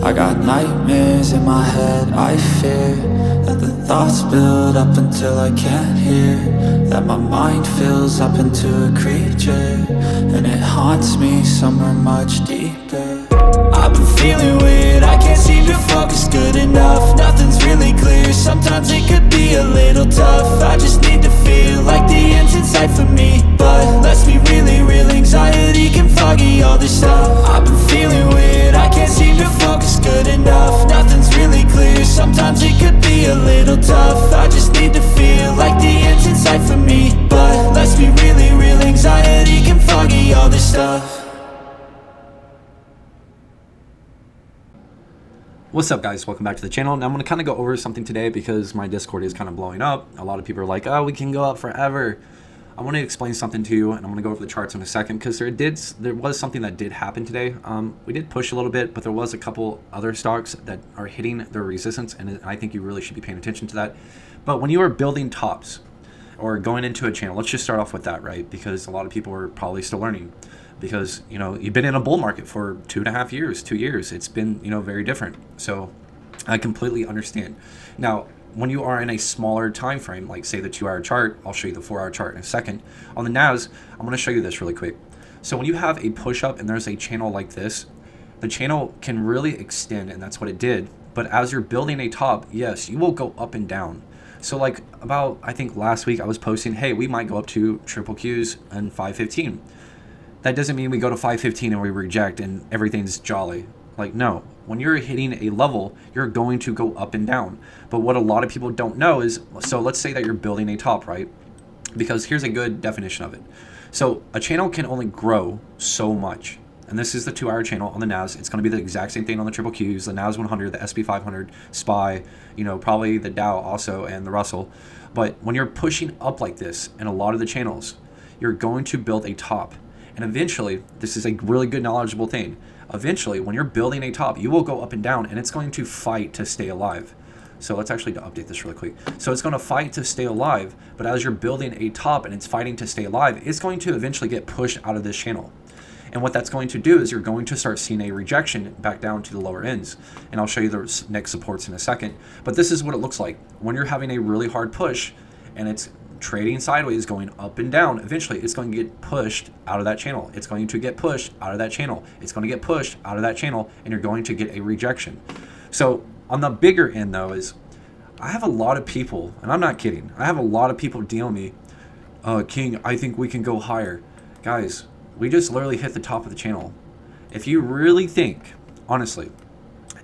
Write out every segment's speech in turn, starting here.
I got nightmares in my head, I fear that the thoughts build up until I can't hear, that my mind fills up into a creature, and it haunts me somewhere much deeper. I've been feeling weird, I can't seem to focus good enough. Nothing's really clear, sometimes it could be a little tough. I just need to feel like the end's in sight for me, but let's be really real, anxiety can foggy all this stuff. I've been feeling weird, I can't seem to focus good enough. Nothing's really clear, sometimes it could be a little tough. I just need to feel like the end's in sight for me, but let's be really real, anxiety can foggy all this stuff. What's up, guys? Welcome back to the channel. Now I'm going to kind of go over something today because my Discord is kind of blowing up. A lot of people are like, oh, we can go up forever. I want to explain something to you, and I'm going to go over the charts in a second because there was something that did happen today. We did push a little bit, but there was a couple other stocks that are hitting their resistance, and I think you really should be paying attention to that. But when you are building tops or going into a channel, let's just start off with that, right? Because a lot of people are probably still learning. Because, you know, you've been in a bull market for 2.5 years, 2 years. It's been, you know, very different. So I completely understand. Now, when you are in a smaller time frame, like say the 2-hour chart, I'll show you the 4-hour chart in a second. On the Nas, I'm going to show you this really quick. So when you have a push up and there's a channel like this, the channel can really extend, and that's what it did. But as you're building a top, yes, you will go up and down. So like about, I think last week I was posting, hey, we might go up to triple Qs and 515. That doesn't mean we go to 515 and we reject and everything's jolly. Like, no, when you're hitting a level, you're going to go up and down. But what a lot of people don't know is, so let's say that you're building a top, right? Because here's a good definition of it. So a channel can only grow so much. And this is the 2-hour channel on the Nas. It's going to be the exact same thing on the triple Qs, the Nas 100, the sp500, SPY, you know, probably the Dow also, and the Russell. But when you're pushing up like this in a lot of the channels, you're going to build a top. And eventually, this is a really good knowledgeable thing. Eventually, when you're building a top, you will go up and down, and it's going to fight to stay alive. So let's actually update this really quick. So it's going to fight to stay alive, but as you're building a top and it's fighting to stay alive, it's going to eventually get pushed out of this channel. And what that's going to do is you're going to start seeing a rejection back down to the lower ends. And I'll show you the next supports in a second. But this is what it looks like. When you're having a really hard push and it's trading sideways, going up and down, eventually it's going to get pushed out of that channel. It's going to get pushed out of that channel. It's going to get pushed out of that channel, and you're going to get a rejection. So on the bigger end, though, is I have a lot of people, and I'm not kidding, I have a lot of people DM me, King, I think we can go higher. Guys, we just literally hit the top of the channel. If you really think, honestly,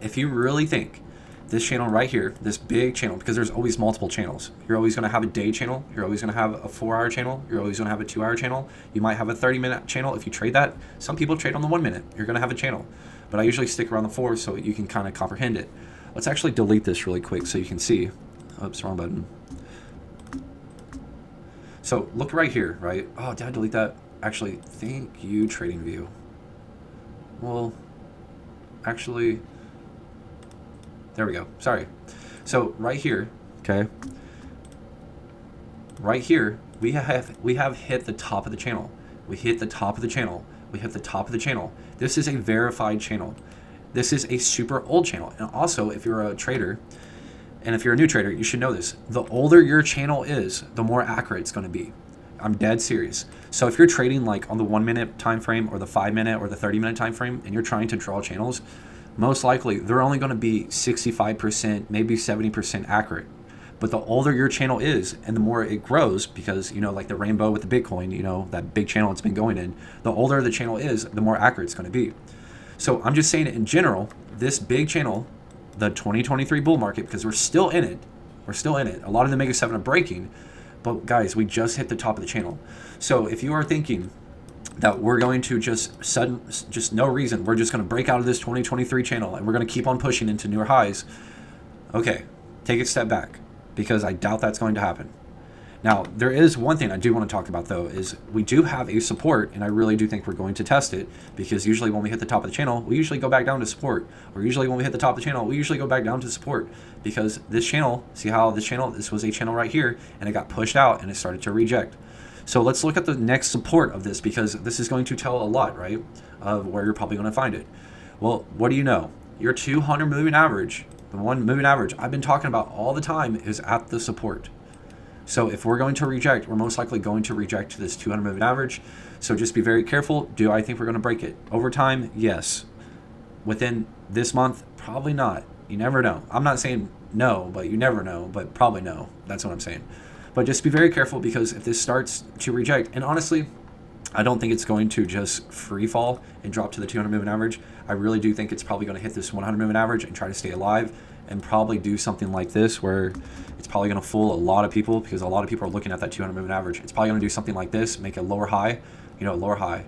if you really think this channel right here, this big channel, because there's always multiple channels. You're always going to have a day channel. You're always going to have a 4-hour channel. You're always going to have a 2-hour channel. You might have a 30-minute channel if you trade that. Some people trade on the 1 minute. You're going to have a channel. But I usually stick around the 4 so you can kind of comprehend it. Let's actually delete this really quick so you can see. Oops, wrong button. So look right here, right? Oh, did I delete that? Actually, thank you, TradingView. Well, actually, there we go. Sorry. So right here, okay. Right here, we have hit the top of the channel. We hit the top of the channel. We hit the top of the channel. This is a verified channel. This is a super old channel. And also, if you're a trader, and if you're a new trader, you should know this. The older your channel is, the more accurate it's going to be. I'm dead serious. So if you're trading like on the 1 minute time frame or the 5 minute or the 30-minute time frame, and you're trying to draw channels, most likely they're only going to be 65%, maybe 70% accurate. But the older your channel is and the more it grows, because, you know, like the rainbow with the Bitcoin, you know, that big channel it's been going in, the older the channel is, the more accurate it's going to be. So I'm just saying it in general, this big channel, the 2023 bull market, because we're still in it. We're still in it. A lot of the Mega 7 are breaking, but guys, we just hit the top of the channel. So if you are thinking that we're going to just no reason, we're just going to break out of this 2023 channel and we're going to keep on pushing into newer highs, okay, take a step back, because I doubt that's going to happen. Now, there is one thing I do want to talk about, though, is we do have a support, and I really do think we're going to test it, because usually when we hit the top of the channel, we usually go back down to support, or usually when we hit the top of the channel, we usually go back down to support, because this channel, see how this was a channel right here, and it got pushed out and it started to reject. So let's look at the next support of this, because this is going to tell a lot, right, of where you're probably going to find it. Well, what do you know? Your 200 moving average, the one moving average I've been talking about all the time, is at the support. So if we're going to reject, we're most likely going to reject this 200 moving average. So just be very careful. Do I think we're going to break it? Over time, yes. Within this month, probably not. You never know. I'm not saying no, but you never know, but probably no. That's what I'm saying. But just be very careful, because if this starts to reject, and honestly, I don't think it's going to just free fall and drop to the 200 moving average. I really do think it's probably going to hit this 100 moving average and try to stay alive, and probably do something like this where it's probably going to fool a lot of people, because a lot of people are looking at that 200 moving average. It's probably going to do something like this, make a lower high, lower high,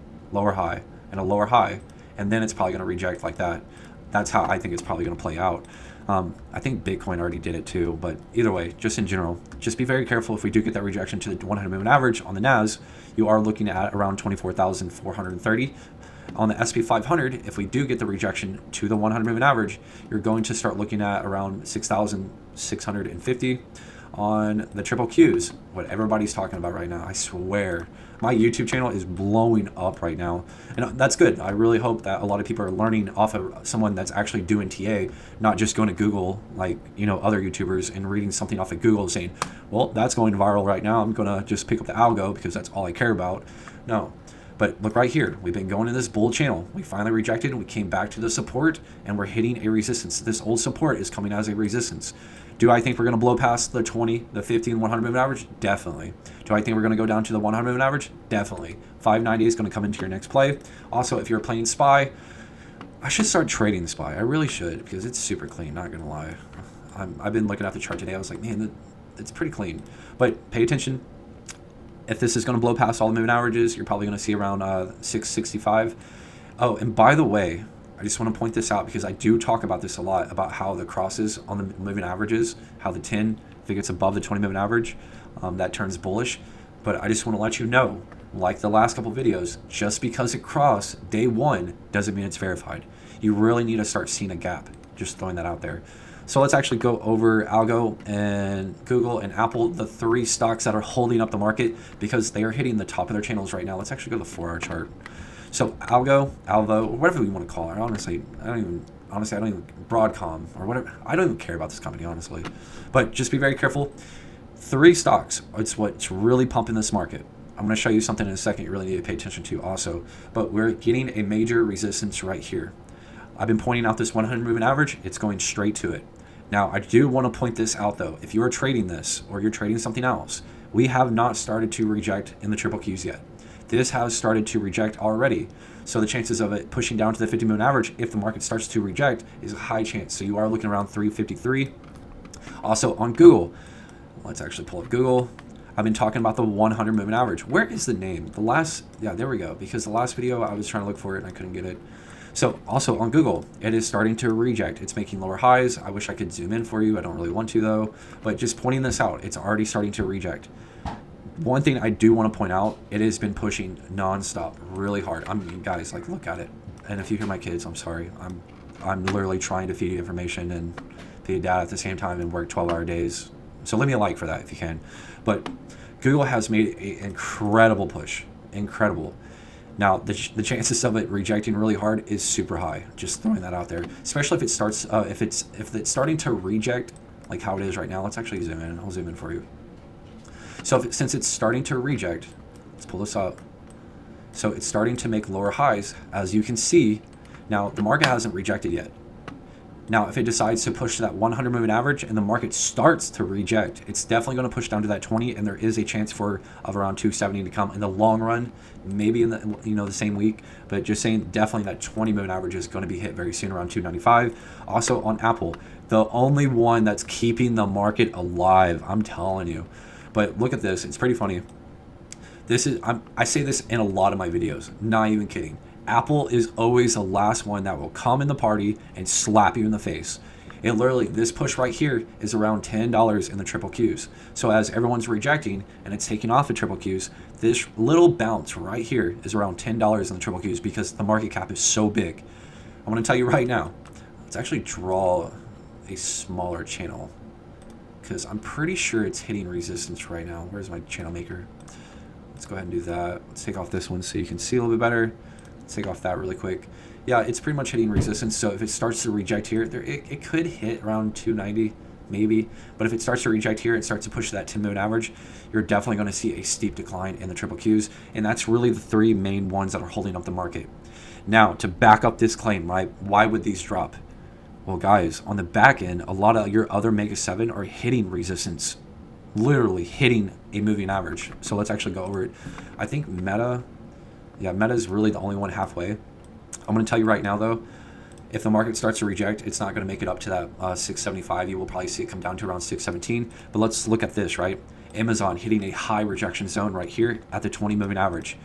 and a lower high, and then it's probably going to reject like that. That's how I think it's probably going to play out. I think Bitcoin already did it too, but either way, just in general, just be very careful. If we do get that rejection to the 100 moving average on the NAS, you are looking at around 24,430. On the sp500, if we do get the rejection to the 100 moving average, you're going to start looking at around 6,650. On the triple Qs, what everybody's talking about right now, I swear, my YouTube channel is blowing up right now, and that's good. I really hope that a lot of people are learning off of someone that's actually doing TA, not just going to Google like other YouTubers and reading something off of Google saying, well, that's going viral right now, I'm gonna just pick up the algo because that's all I care about. No. But look right here, we've been going in this bull channel. We finally rejected, and we came back to the support, and we're hitting a resistance. This old support is coming as a resistance. Do I think we're going to blow past the 20, the 50, and 100 moving average? Definitely. Do I think we're going to go down to the 100 moving average? Definitely. 590 is going to come into your next play. Also, if you're playing SPY, I should start trading SPY. I really should, because it's super clean, not going to lie. I've been looking at the chart today. I was like, man, it's pretty clean. But pay attention. If this is going to blow past all the moving averages, you're probably going to see around 665. Oh, and by the way, I just want to point this out, because I do talk about this a lot, about how the crosses on the moving averages, how the 10, if it gets above the 20 moving average, that turns bullish. But I just want to let you know, like the last couple videos, just because it crossed day one doesn't mean it's verified. You really need to start seeing a gap. Just throwing that out there. So let's actually go over Algo and Google and Apple, the three stocks that are holding up the market, because they are hitting the top of their channels right now. Let's actually go to the 4-hour chart. So Algo, whatever we want to call it. Honestly, I don't even Broadcom or whatever. I don't even care about this company, honestly. But just be very careful. Three stocks. It's what's really pumping this market. I'm going to show you something in a second you really need to pay attention to also. But we're getting a major resistance right here. I've been pointing out this 100 moving average. It's going straight to it. Now, I do want to point this out, though. If you are trading this or you're trading something else, we have not started to reject in the triple Qs yet. This has started to reject already. So the chances of it pushing down to the 50 moving average, if the market starts to reject, is a high chance. So you are looking around 353. Also on Google, let's actually pull up Google. I've been talking about the 100 moving average. Where is the name? There we go. Because the last video I was trying to look for it and I couldn't get it. So also on Google, it is starting to reject. It's making lower highs. I wish I could zoom in for you. I don't really want to though, but just pointing this out, it's already starting to reject. One thing I do want to point out, it has been pushing nonstop, really hard. I mean, guys, like look at it. And if you hear my kids, I'm sorry. I'm literally trying to feed you information and feed dad at the same time and work 12-hour days. So leave me a like for that if you can. But Google has made an incredible push, incredible. Now, the chances of it rejecting really hard is super high. Just throwing that out there, especially if it starts, if it's starting to reject like how it is right now. Let's actually zoom in. I'll zoom in for you. So since it's starting to reject, let's pull this up. So it's starting to make lower highs, as you can see. Now the market hasn't rejected yet. Now, if it decides to push to that 100 moving average and the market starts to reject, it's definitely going to push down to that 20, and there is a chance of around 270 to come in the long run, maybe in the same week. But just saying, definitely that 20 moving average is going to be hit very soon, around 295. Also on Apple, the only one that's keeping the market alive, I'm telling you. But look at this; it's pretty funny. I say this in a lot of my videos, not even kidding. Apple is always the last one that will come in the party and slap you in the face. It literally, this push right here is around $10 in the triple Qs. So as everyone's rejecting and it's taking off the triple Qs, this little bounce right here is around $10 in the triple Qs because the market cap is so big. I'm going to tell you right now, let's actually draw a smaller channel because I'm pretty sure it's hitting resistance right now. Where's my channel maker? Let's go ahead and do that. Let's take off this one so you can see a little bit better. Let's take off that really quick. Yeah, it's pretty much hitting resistance. So if it starts to reject here, it could hit around 290 maybe. But if it starts to reject here, it starts to push that 10-moving average, you're definitely going to see a steep decline in the triple Qs. And that's really the three main ones that are holding up the market. Now, to back up this claim, right, why would these drop? Well, guys, on the back end, a lot of your other Mega 7 are hitting resistance, literally hitting a moving average. So let's actually go over it. I think Meta is really the only one halfway. I'm going to tell you right now, though, if the market starts to reject, it's not going to make it up to that 675. You will probably see it come down to around 617. But let's look at this, right? Amazon hitting a high rejection zone right here at the 20 moving average.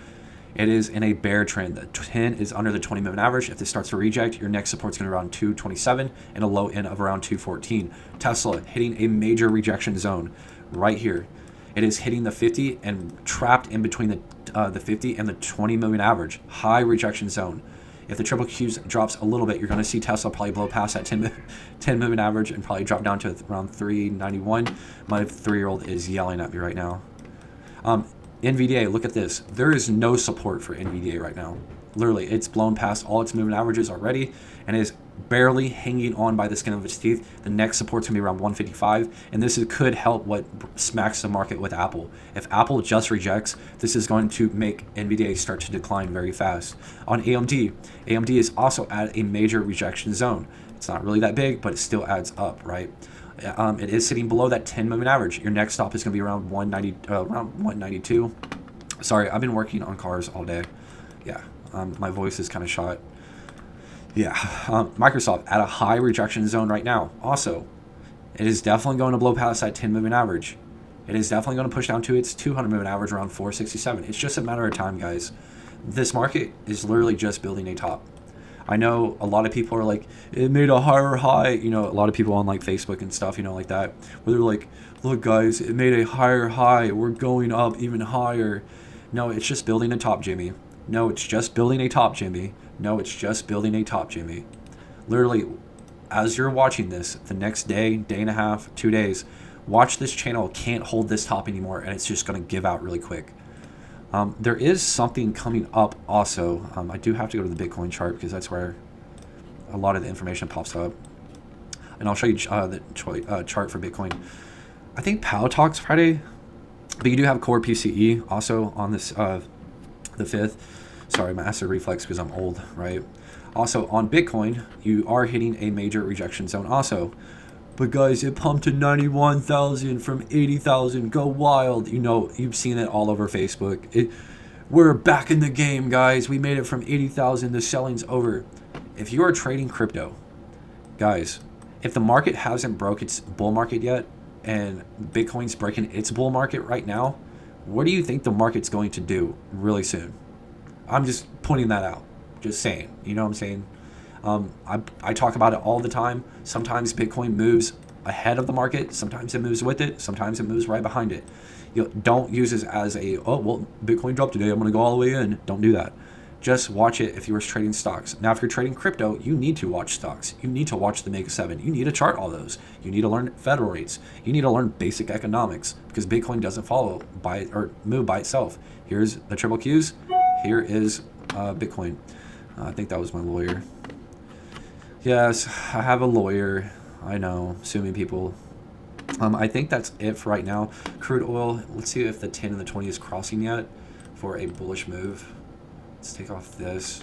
It is in a bear trend. The 10 is under the 20 moving average. If this starts to reject, your next support's going to be around 227 and a low end of around 214. Tesla hitting a major rejection zone right here. It is hitting the 50 and trapped in between the 50 and the 20 moving average. High rejection zone. If the triple Qs drops a little bit, you're going to see Tesla probably blow past that 10 moving average and probably drop down to around 391. My 3-year-old is yelling at me right now. NVDA, look at this. There is no support for NVDA right now. Literally, it's blown past all its moving averages already and is barely hanging on by the skin of its teeth. The next support's going to be around 155, and this could help what smacks the market with Apple. If Apple just rejects, this is going to make NVDA start to decline very fast. On AMD is also at a major rejection zone. It's not really that big, but it still adds up, right? It is sitting below that 10 moving average. Your next stop is going to be around 192. Sorry, I've been working on cars all day. Yeah, my voice is kind of shot. Yeah, Microsoft at a high rejection zone right now. Also, it is definitely going to blow past that 10 moving average. It is definitely going to push down to its 200 moving average around 467. It's just a matter of time, guys. This market is literally just building a top. I know a lot of people are like, it made a higher high. You know, a lot of people on like Facebook and stuff, you know, like that, where they're like, look, guys, it made a higher high. We're going up even higher. No, it's just building a top, Jimmy. No, it's just building a top, Jimmy. No, it's just building a top, Jimmy. Literally, as you're watching this, the next day, day and a half, 2 days, watch this channel can't hold this top anymore, and it's just going to give out really quick. There is something coming up also. I do have to go to the Bitcoin chart because that's where a lot of the information pops up. And I'll show you the chart for Bitcoin. I think Powell talks Friday, but you do have core PCE also on this the 5th. Sorry, my acid reflex because I'm old, right? Also on Bitcoin, you are hitting a major rejection zone also. But guys, it pumped to 91,000 from 80,000. Go wild. You know, you've seen it all over Facebook. We're back in the game, guys. We made it from 80,000. The selling's over. If you are trading crypto, guys, if the market hasn't broke its bull market yet and Bitcoin's breaking its bull market right now, what do you think the market's going to do really soon? I'm just putting that out. Just saying. You know what I'm saying? I talk about it all the time. Sometimes Bitcoin moves ahead of the market. Sometimes it moves with it. Sometimes it moves right behind it. You know, don't use this as a, oh, well, Bitcoin dropped today, I'm going to go all the way in. Don't do that. Just watch it if you were trading stocks. Now, if you're trading crypto, you need to watch stocks. You need to watch the Mega 7. You need to chart all those. You need to learn federal rates. You need to learn basic economics because Bitcoin doesn't follow by or move by itself. Here's the triple Qs. Here is Bitcoin. I think that was my lawyer. Yes, I have a lawyer. I know, sue me, people. I think that's it for right now. Crude oil, let's see if the 10 and the 20 is crossing yet for a bullish move. Let's take off this.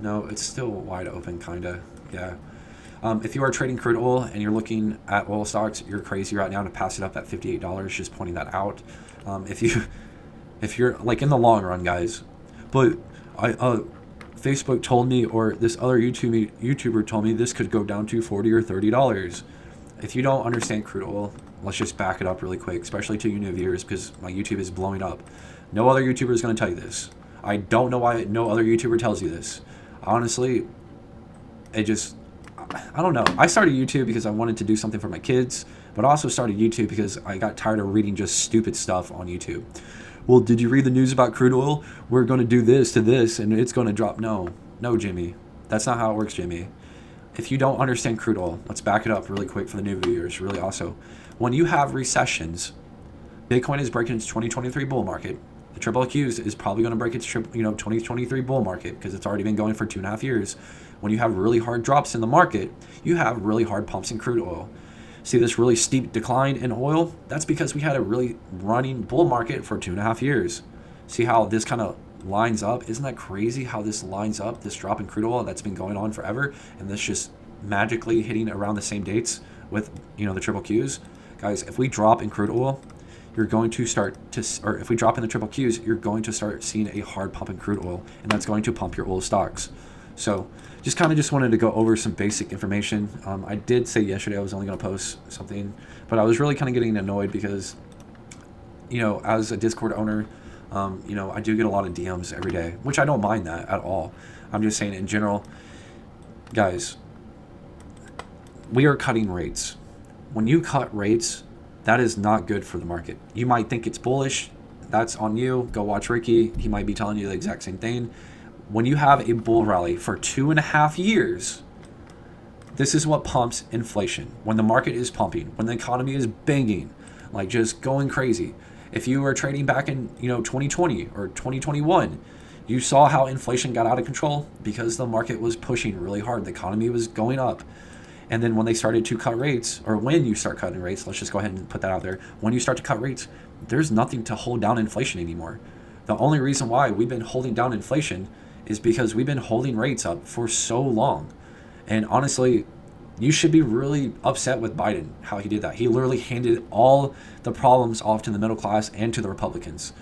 No, it's still wide open, kind of. Yeah. If you are trading crude oil and you're looking at oil stocks, you're crazy right now to pass it up at $58. Just pointing that out. If you're like in the long run, guys. But Facebook told me, or this other YouTuber told me this could go down to $40 or $30. If you don't understand crude oil, let's just back it up really quick, especially to you new viewers, because my YouTube is blowing up. No other YouTuber is going to tell you this. I don't know why no other YouTuber tells you this. Honestly, I don't know. I started YouTube because I wanted to do something for my kids, but I also started YouTube because I got tired of reading just stupid stuff on YouTube. Well, did you read the news about crude oil? We're going to do this to this, and it's going to drop. No, Jimmy. That's not how it works, Jimmy. If you don't understand crude oil, let's back it up really quick for the new viewers, really also. When you have recessions, Bitcoin is breaking its 2023 bull market. The triple Qs is probably going to break its 2023 bull market because it's already been going for 2.5 years. When you have really hard drops in the market, you have really hard pumps in crude oil. See this really steep decline in oil? That's because we had a really running bull market for 2.5 years. See how this kind of lines up? Isn't that crazy how this lines up, this drop in crude oil that's been going on forever, and this just magically hitting around the same dates with the triple Qs? Guys, if we drop in crude oil, you're going to start to, or if we drop in the triple Qs, you're going to start seeing a hard pump in crude oil, and that's going to pump your oil stocks. So just wanted to go over some basic information. I did say yesterday I was only going to post something, but I was really kind of getting annoyed because, as a Discord owner, I do get a lot of DMs every day, which I don't mind that at all. I'm just saying in general, guys, we are cutting rates. When you cut rates, that is not good for the market. You might think it's bullish. That's on you. Go watch Ricky. He might be telling you the exact same thing. When you have a bull rally for 2.5 years, this is what pumps inflation. When the market is pumping, when the economy is banging, like just going crazy. If you were trading back in 2020 or 2021, you saw how inflation got out of control because the market was pushing really hard. The economy was going up. And then when they started to cut rates, or when you start cutting rates, let's just go ahead and put that out there. When you start to cut rates, there's nothing to hold down inflation anymore. The only reason why we've been holding down inflation is because we've been holding rates up for so long. And honestly, you should be really upset with Biden, how he did that. He literally handed all the problems off to the middle class and to the Republicans.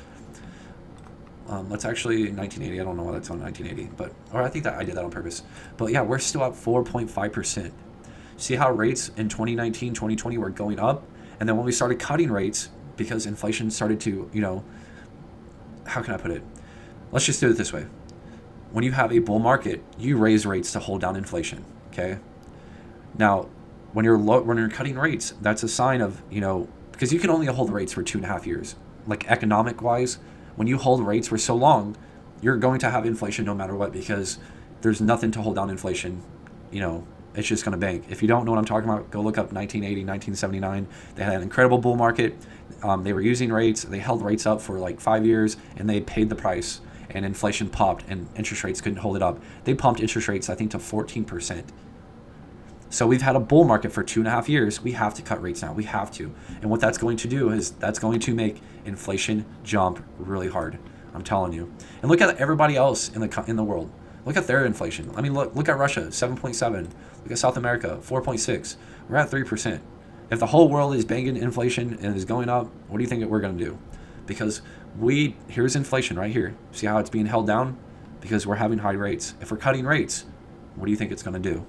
That's actually 1980. I don't know why that's on 1980, or I think that I did that on purpose. But yeah, we're still at 4.5%. See how rates in 2019, 2020 were going up? And then when we started cutting rates, because inflation started to, how can I put it? Let's just do it this way. When you have a bull market, you raise rates to hold down inflation, okay? Now, when you're cutting rates, that's a sign of, because you can only hold rates for 2.5 years. Like economic-wise, when you hold rates for so long, you're going to have inflation no matter what because there's nothing to hold down inflation, It's just going to bank. If you don't know what I'm talking about, go look up 1980, 1979. They had an incredible bull market. They were using rates. They held rates up for like 5 years, and they paid the price. And inflation popped, and interest rates couldn't hold it up. They pumped interest rates, I think, to 14%. So we've had a bull market for 2.5 years. We have to cut rates now. We have to. And what that's going to do is that's going to make inflation jump really hard. I'm telling you. And look at everybody else in the world. Look at their inflation. I mean, look at Russia, 7.7. Look at South America, 4.6. We're at 3%. If the whole world is banging inflation and is going up, what do you think that we're going to do? Because here's inflation right here. See how it's being held down? Because we're having high rates. If we're cutting rates, what do you think it's going to do?